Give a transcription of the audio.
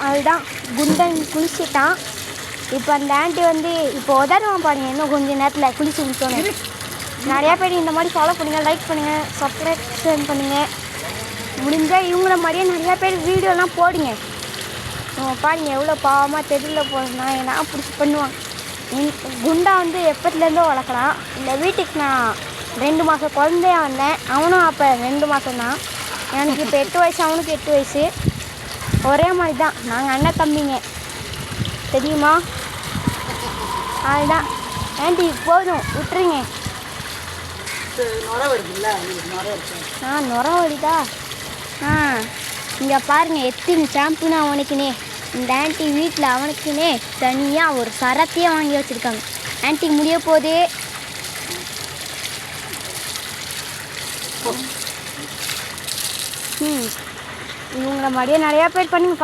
அதுதான் குண்டன் குளிச்சுட்டான். இப்போ அந்த ஆண்டி வந்து இப்போ உதருவான் பாருங்கள், இன்னும் கொஞ்சம் நேரத்தில் குளிச்சு முடிச்சோன்னு. நிறையா பேர் இந்த மாதிரி ஃபாலோ பண்ணுங்கள், லைக் பண்ணுங்கள், சப்ஸ்கிரைப் பண்ணுங்கள். முடிஞ்சால் இவங்கள மாதிரியே நிறையா பேர் வீடியோலாம் போடுங்க. பாருங்க எவ்வளோ பாவமாக தெருவில் போகிறேன்னா நான் பிடிச்சி பண்ணுவான். குண்டா வந்து எப்பத்துலேருந்தோ வளர்க்கலாம். இந்த வீட்டுக்கு நான் 2 மாதம் குழந்தையா வந்தேன். அவனும் அப்போ 2 மாதம் தான். எனக்கு இப்போ 8 வயசு, அவனுக்கு 8 வயசு. ஒரே மாதிரி தான், நாங்கள் அண்ணன் தம்பிங்க, தெரியுமா? அதுதான் ஆண்டி போதும் விட்டுருங்க. நுர வருதா? இங்கே பாருங்கள் எத்தனை ஷாம்புன்னு அவனுக்குனே. இந்த ஆண்டி வீட்டில் அவனுக்குன்னே தனியாக ஒரு சரத்தையே வாங்கி வச்சுருக்காங்க. ஆண்டி முடிய போதே. இவங்கள மாதிரியே நிறையா பேர் பண்ணுங்க.